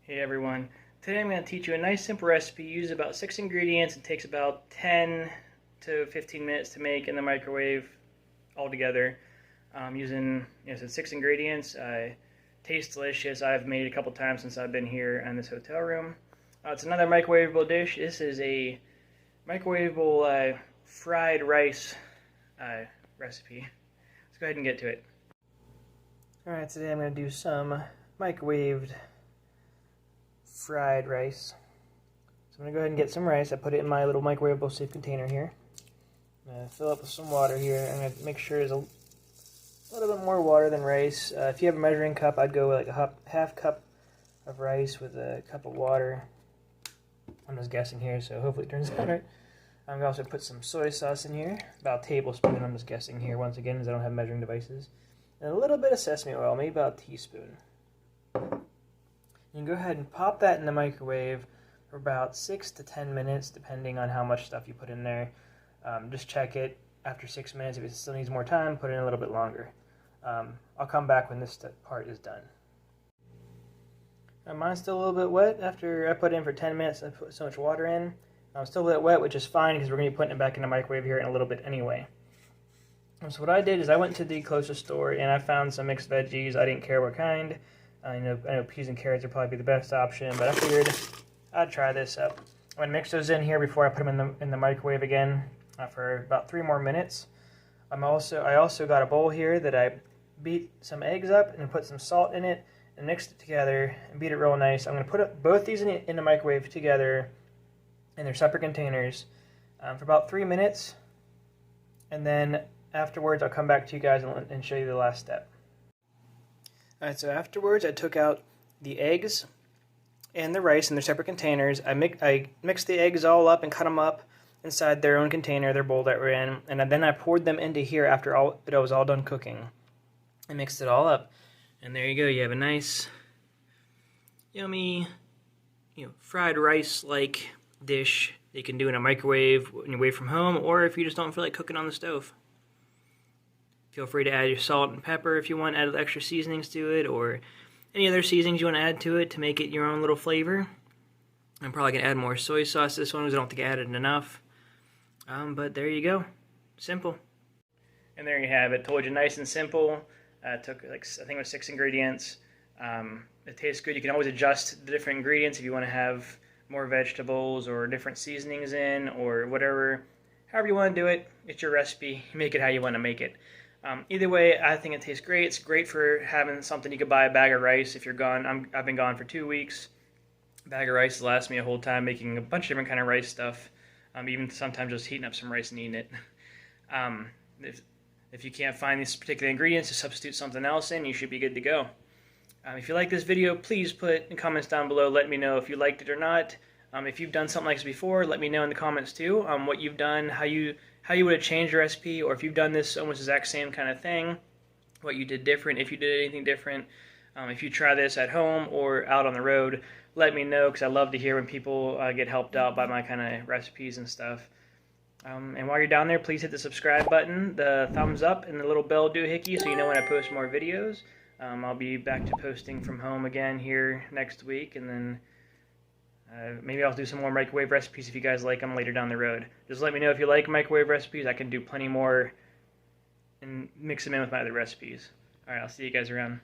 Hey everyone, today I'm going to teach you a nice simple recipe. Uses about 6 ingredients. It takes about 10 to 15 minutes to make in the microwave altogether. Using 6 ingredients. Tastes delicious. I've made it a couple times since I've been here in this hotel room. It's another microwavable dish. This is a microwavable fried rice recipe. Let's go ahead and get to it. Alright, today I'm going to do some microwaved fried rice. So I'm going to go ahead and get some rice. I put it in my little microwavable safe container here. I'm going to fill up with some water here. I'm going to make sure there's a little bit more water than rice. If you have a measuring cup, I'd go with like a half cup of rice with a cup of water. I'm just guessing here, so hopefully it turns out right. I'm going to also put some soy sauce in here, about a tablespoon. I'm just guessing here once again, because I don't have measuring devices. And a little bit of sesame oil, maybe about a teaspoon. You can go ahead and pop that in the microwave for about 6 to 10 minutes, depending on how much stuff you put in there. Just check it after 6 minutes. If it still needs more time, put it in a little bit longer. I'll come back when this part is done. Mine's still a little bit wet. After I put it in for 10 minutes, I put so much water in. I'm still a little wet, which is fine because we're going to be putting it back in the microwave here in a little bit anyway. So what I did is I went to the closest store and I found some mixed veggies. I didn't care what kind. I know peas and carrots would probably be the best option, but I figured I'd try this up. I'm going to mix those in here before I put them in the microwave again for about 3 more minutes. I also got a bowl here that I beat some eggs up and put some salt in it and mixed it together and beat it real nice. I'm going to put both these in the microwave together in their separate containers for about 3 minutes, and then afterwards I'll come back to you guys and show you the last step. Alright, so afterwards I took out the eggs and the rice in their separate containers. I mixed the eggs all up and cut them up inside their own container, their bowl that we're in, and then I poured them into here after it was all done cooking. I mixed it all up, and there you go. You have a nice, yummy, fried rice-like dish that you can do in a microwave when you're away from home, or if you just don't feel like cooking on the stove. Feel free to add your salt and pepper if you want, add extra seasonings to it, or any other seasonings you want to add to it to make it your own little flavor. I'm probably going to add more soy sauce to this one because I don't think I added enough. But there you go. Simple. And there you have it. Told you, nice and simple. Took I think it was 6 ingredients. It tastes good. You can always adjust the different ingredients if you want to have more vegetables or different seasonings in or whatever. However you want to do it, it's your recipe. You make it how you want to make it. Either way, I think it tastes great. It's great for having something you could buy a bag of rice if you're gone. I've been gone for 2 weeks. A bag of rice lasts me a whole time making a bunch of different kind of rice stuff. Even sometimes just heating up some rice and eating it. If you can't find these particular ingredients to substitute something else in, you should be good to go. If you like this video, please put in comments down below. Let me know if you liked it or not. If you've done something like this before, let me know in the comments too. What you've done, how you would have changed your recipe, or if you've done this almost exact same kind of thing, what you did different, if you did anything different. If you try this at home or out on the road, let me know, because I love to hear when people get helped out by my kind of recipes and stuff. And while you're down there, please hit the subscribe button, the thumbs up, and the little bell doohickey so you know when I post more videos. I'll be back to posting from home again here next week, and then maybe I'll do some more microwave recipes if you guys like them later down the road. Just let me know if you like microwave recipes. I can do plenty more and mix them in with my other recipes. Alright, I'll see you guys around.